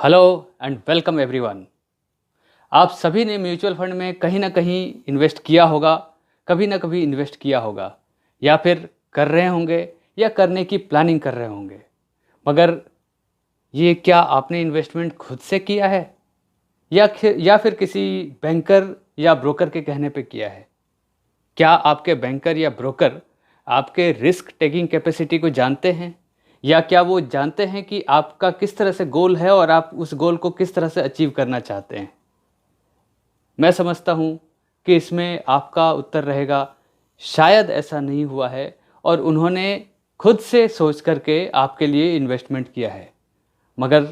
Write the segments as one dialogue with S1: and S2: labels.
S1: Hello and welcome everyone. आप सभी ने म्यूचुअल फंड में कहीं ना कहीं इन्वेस्ट किया होगा, कभी ना कभी इन्वेस्ट किया होगा, या फिर कर रहे होंगे या करने की प्लानिंग कर रहे होंगे। मगर ये क्या आपने इन्वेस्टमेंट खुद से किया है या फिर किसी बैंकर या ब्रोकर के कहने पे किया है? क्या आपके बैंकर या ब्रोकर आपके रिस्क टेकिंग कैपेसिटी को जानते हैं, या क्या वो जानते हैं कि आपका किस तरह से गोल है और आप उस गोल को किस तरह से अचीव करना चाहते हैं? मैं समझता हूँ कि इसमें आपका उत्तर रहेगा शायद ऐसा नहीं हुआ है और उन्होंने खुद से सोच करके आपके लिए इन्वेस्टमेंट किया है। मगर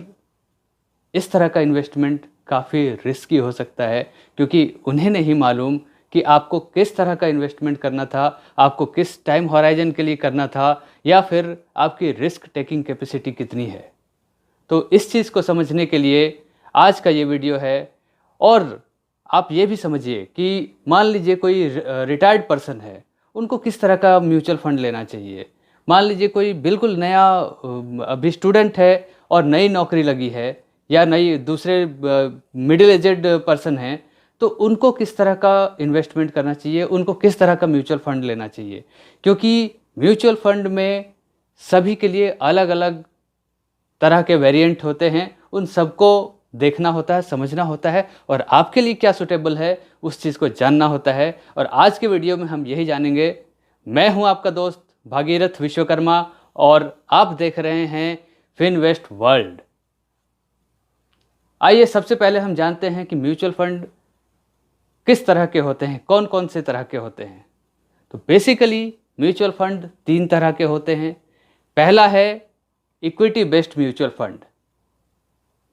S1: इस तरह का इन्वेस्टमेंट काफ़ी रिस्की हो सकता है, क्योंकि उन्हें नहीं मालूम कि आपको किस तरह का इन्वेस्टमेंट करना था, आपको किस टाइम हॉराइजन के लिए करना था, या फिर आपकी रिस्क टेकिंग कैपेसिटी कितनी है। तो इस चीज़ को समझने के लिए आज का ये वीडियो है। और आप ये भी समझिए कि मान लीजिए कोई रिटायर्ड पर्सन है, उनको किस तरह का म्यूचुअल फंड लेना चाहिए। मान लीजिए कोई बिल्कुल नया अभी स्टूडेंट है और नई नौकरी लगी है, या नई दूसरे मिडिल एजेड पर्सन हैं, तो उनको किस तरह का इन्वेस्टमेंट करना चाहिए, उनको किस तरह का म्यूचुअल फंड लेना चाहिए। क्योंकि म्यूचुअल फंड में सभी के लिए अलग अलग तरह के वेरिएंट होते हैं, उन सबको देखना होता है, समझना होता है, और आपके लिए क्या सूटेबल है उस चीज़ को जानना होता है। और आज के वीडियो में हम यही जानेंगे। मैं हूं आपका दोस्त भागीरथ विश्वकर्मा और आप देख रहे हैं फिनवेस्ट वर्ल्ड। आइए सबसे पहले हम जानते हैं कि म्यूचुअल फंड किस तरह के होते हैं, कौन कौन से तरह के होते हैं। तो बेसिकली म्यूचुअल फंड 3 तरह के होते हैं। पहला है इक्विटी बेस्ड म्यूचुअल फंड,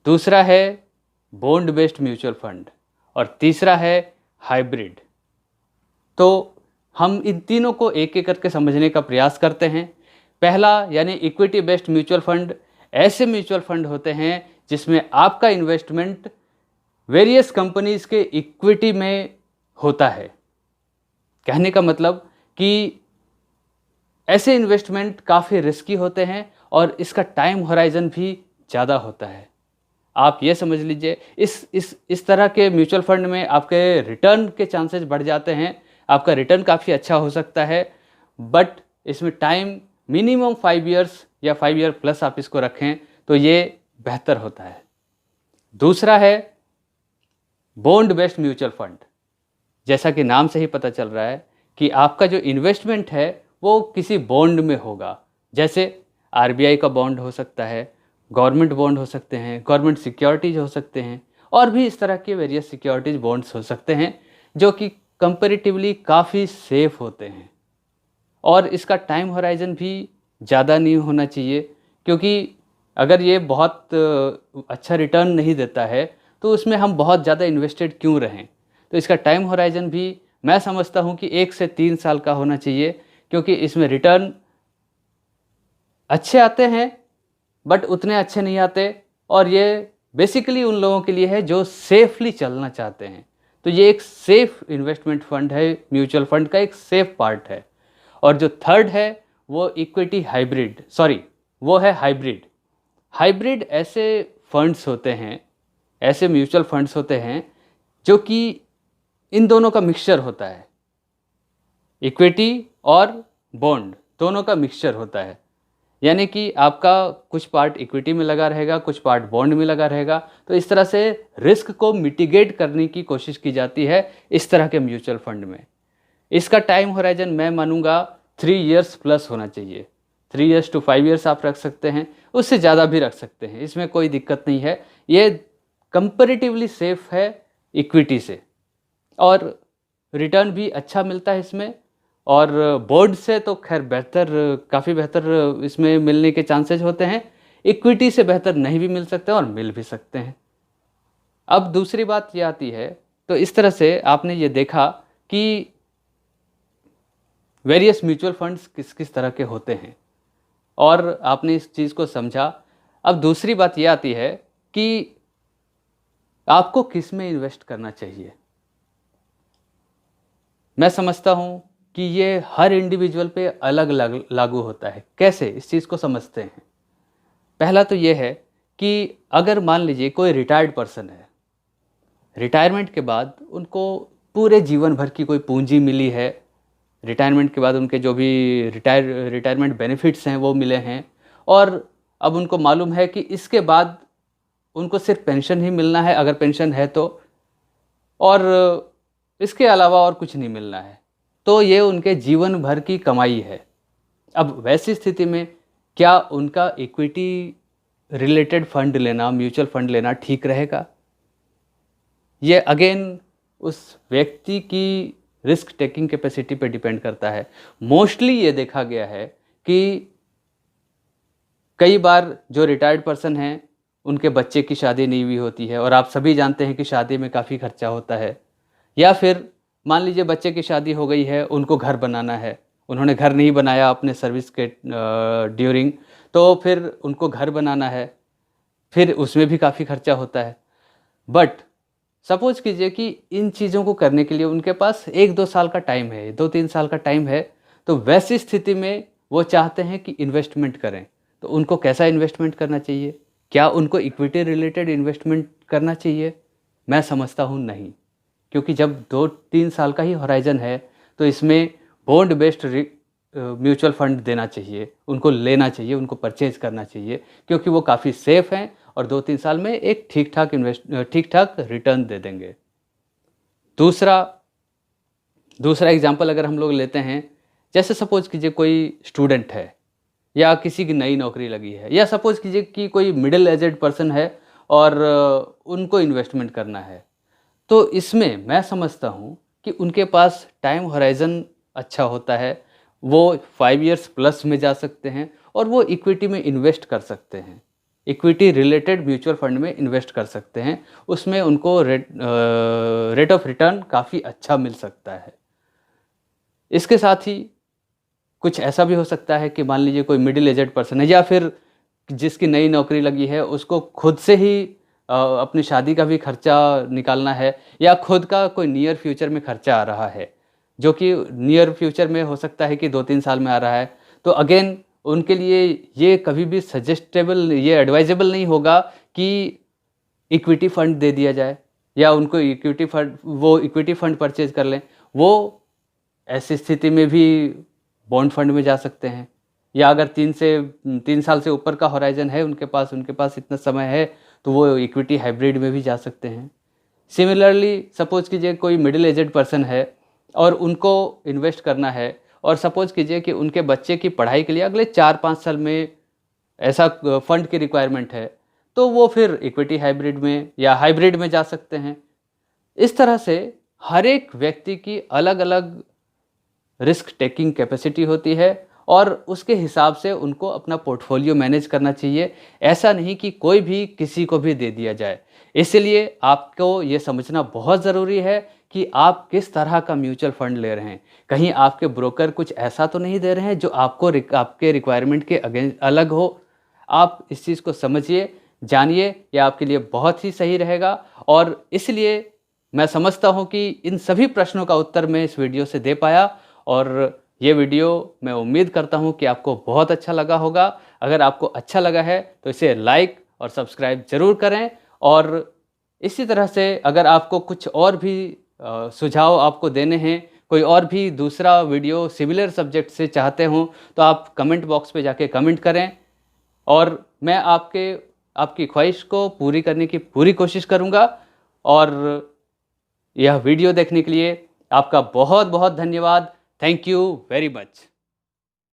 S1: दूसरा है बॉन्ड बेस्ड म्यूचुअल फंड, और तीसरा है हाइब्रिड। तो हम इन तीनों को एक एक करके समझने का प्रयास करते हैं। पहला यानी इक्विटी बेस्ड म्यूचुअल फंड ऐसे म्यूचुअल फंड होते हैं जिसमें आपका इन्वेस्टमेंट वेरियस कंपनीज के इक्विटी में होता है। कहने का मतलब कि ऐसे इन्वेस्टमेंट काफ़ी रिस्की होते हैं और इसका टाइम होराइजन भी ज़्यादा होता है। आप ये समझ लीजिए, इस तरह के म्यूचुअल फंड में आपके रिटर्न के चांसेस बढ़ जाते हैं, आपका रिटर्न काफ़ी अच्छा हो सकता है, बट इसमें टाइम मिनिमम 5 ईयर्स या 5 ईयर प्लस आप इसको रखें तो ये बेहतर होता है। दूसरा है बॉन्ड बेस्ड म्यूचुअल फंड। जैसा कि नाम से ही पता चल रहा है कि आपका जो इन्वेस्टमेंट है वो किसी बॉन्ड में होगा। जैसे आरबीआई का बॉन्ड हो सकता है, गवर्नमेंट बॉन्ड हो सकते हैं, गवर्नमेंट सिक्योरिटीज हो सकते हैं, और भी इस तरह के वेरियस सिक्योरिटीज बॉन्ड्स हो सकते हैं जो कि कंपैरेटिवली काफ़ी सेफ होते हैं। और इसका टाइम होराइजन भी ज़्यादा नहीं होना चाहिए, क्योंकि अगर ये बहुत अच्छा रिटर्न नहीं देता है तो उसमें हम बहुत ज़्यादा इन्वेस्टेड क्यों रहें। तो इसका टाइम होराइजन भी मैं समझता हूँ कि 1 से 3 साल का होना चाहिए, क्योंकि इसमें रिटर्न अच्छे आते हैं बट उतने अच्छे नहीं आते, और ये बेसिकली उन लोगों के लिए है जो सेफली चलना चाहते हैं। तो ये एक सेफ इन्वेस्टमेंट फंड है, म्यूचुअल फंड का एक सेफ पार्ट है। और जो थर्ड है वो इक्विटी हाइब्रिड, वो है हाइब्रिड। हाइब्रिड ऐसे फंड्स होते हैं, ऐसे म्यूचुअल फंड्स होते हैं जो कि इन दोनों का मिक्सचर होता है। इक्विटी और बॉन्ड दोनों का मिक्सचर होता है, यानी कि आपका कुछ पार्ट इक्विटी में लगा रहेगा, कुछ पार्ट बॉन्ड में लगा रहेगा। तो इस तरह से रिस्क को मिटिगेट करने की कोशिश की जाती है इस तरह के म्यूचुअल फंड में। इसका टाइम होराइजन मैं मानूंगा 3 ईयर्स प्लस होना चाहिए। 3 ईयर्स टू 5 ईयर्स आप रख सकते हैं, उससे ज़्यादा भी रख सकते हैं, इसमें कोई दिक्कत नहीं है। ये कंपैरेटिवली सेफ है इक्विटी से, और रिटर्न भी अच्छा मिलता है इसमें। और बॉन्ड से तो खैर बेहतर, काफ़ी बेहतर इसमें मिलने के चांसेस होते हैं। इक्विटी से बेहतर नहीं भी मिल सकते हैं और मिल भी सकते हैं। अब दूसरी बात ये आती है, तो इस तरह से आपने ये देखा कि वेरियस म्यूचुअल फंड्स किस किस तरह के होते हैं और आपने इस चीज़ को समझा। अब दूसरी बात ये आती है कि आपको किस में इन्वेस्ट करना चाहिए। मैं समझता हूँ कि ये हर इंडिविजुअल पे अलग अलग लागू होता है। कैसे, इस चीज़ को समझते हैं। पहला तो ये है कि अगर मान लीजिए कोई रिटायर्ड पर्सन है, रिटायरमेंट के बाद उनको पूरे जीवन भर की कोई पूंजी मिली है, रिटायरमेंट के बाद उनके जो भी रिटायरमेंट बेनिफिट्स हैं वो मिले हैं, और अब उनको मालूम है कि इसके बाद उनको सिर्फ पेंशन ही मिलना है, अगर पेंशन है तो, और इसके अलावा और कुछ नहीं मिलना है, तो ये उनके जीवन भर की कमाई है। अब वैसी स्थिति में क्या उनका इक्विटी रिलेटेड फंड लेना, म्यूचुअल फंड लेना ठीक रहेगा? ये अगेन उस व्यक्ति की रिस्क टेकिंग कैपेसिटी पे डिपेंड करता है। मोस्टली ये देखा गया है कि कई बार जो रिटायर्ड पर्सन हैं उनके बच्चे की शादी नहीं हुई होती है, और आप सभी जानते हैं कि शादी में काफ़ी खर्चा होता है। या फिर मान लीजिए बच्चे की शादी हो गई है, उनको घर बनाना है, उन्होंने घर नहीं बनाया अपने सर्विस के ड्यूरिंग, तो फिर उनको घर बनाना है, फिर उसमें भी काफ़ी खर्चा होता है। बट सपोज कीजिए कि इन चीज़ों को करने के लिए उनके पास 1-2 साल का टाइम है, 2-3 साल का टाइम है, तो वैसी स्थिति में वो चाहते हैं कि इन्वेस्टमेंट करें। तो उनको कैसा इन्वेस्टमेंट करना चाहिए? क्या उनको इक्विटी रिलेटेड इन्वेस्टमेंट करना चाहिए? मैं समझता हूँ नहीं, क्योंकि जब 2-3 साल का ही हॉराइजन है तो इसमें बॉन्ड बेस्ड म्यूचुअल फंड देना चाहिए, उनको लेना चाहिए, उनको परचेज करना चाहिए, क्योंकि वो काफ़ी सेफ़ हैं और 2-3 साल में एक ठीक ठाक रिटर्न दे देंगे। दूसरा एग्जांपल अगर हम लोग लेते हैं, जैसे सपोज कीजिए कोई स्टूडेंट है या किसी की नई नौकरी लगी है, या सपोज कीजिए कि कोई मिडिल एजेड पर्सन है और उनको इन्वेस्टमेंट करना है, तो इसमें मैं समझता हूँ कि उनके पास टाइम हॉराइज़न अच्छा होता है, वो 5 इयर्स प्लस में जा सकते हैं और वो इक्विटी में इन्वेस्ट कर सकते हैं, इक्विटी रिलेटेड म्यूचुअल फंड में इन्वेस्ट कर सकते हैं। उसमें उनको रेट ऑफ रिटर्न काफ़ी अच्छा मिल सकता है। इसके साथ ही कुछ ऐसा भी हो सकता है कि मान लीजिए कोई मिडिल एजेड पर्सन है, या फिर जिसकी नई नौकरी लगी है, उसको खुद से ही अपनी शादी का भी खर्चा निकालना है, या खुद का कोई नियर फ्यूचर में खर्चा आ रहा है, जो कि नियर फ्यूचर में हो सकता है कि 2-3 साल में आ रहा है, तो अगेन उनके लिए ये कभी भी ये एडवाइजेबल नहीं होगा कि इक्विटी फंड दे दिया जाए या उनको इक्विटी फंड परचेज कर लें। वो ऐसी स्थिति में भी बॉन्ड फंड में जा सकते हैं, या अगर 3 साल से ऊपर का हॉराइजन है उनके पास इतना समय है, तो वो इक्विटी हाइब्रिड में भी जा सकते हैं। सिमिलरली सपोज कीजिए कोई मिडिल एजेड पर्सन है और उनको इन्वेस्ट करना है, और सपोज कीजिए कि उनके बच्चे की पढ़ाई के लिए अगले 4-5 साल में ऐसा फंड की रिक्वायरमेंट है, तो वो फिर इक्विटी हाइब्रिड में या हाइब्रिड में जा सकते हैं। इस तरह से हर एक व्यक्ति की अलग अलग रिस्क टेकिंग कैपेसिटी होती है, और उसके हिसाब से उनको अपना पोर्टफोलियो मैनेज करना चाहिए। ऐसा नहीं कि कोई भी किसी को भी दे दिया जाए। इसलिए आपको ये समझना बहुत ज़रूरी है कि आप किस तरह का म्यूचुअल फंड ले रहे हैं। कहीं आपके ब्रोकर कुछ ऐसा तो नहीं दे रहे हैं जो आपके रिक्वायरमेंट के अगेंस्ट अलग हो। आप इस चीज़ को समझिए, जानिए, यह आपके लिए बहुत ही सही रहेगा। और इसलिए मैं समझता हूँ कि इन सभी प्रश्नों का उत्तर मैं इस वीडियो से दे पाया, और ये वीडियो मैं उम्मीद करता हूँ कि आपको बहुत अच्छा लगा होगा। अगर आपको अच्छा लगा है तो इसे लाइक और सब्सक्राइब ज़रूर करें, और इसी तरह से अगर आपको कुछ और भी सुझाव आपको देने हैं, कोई और भी दूसरा वीडियो सिमिलर सब्जेक्ट से चाहते हों, तो आप कमेंट बॉक्स पे जाके कमेंट करें, और मैं आपकी ख्वाहिश को पूरी करने की पूरी कोशिश करूँगा। और यह वीडियो देखने के लिए आपका बहुत बहुत धन्यवाद। Thank you very much.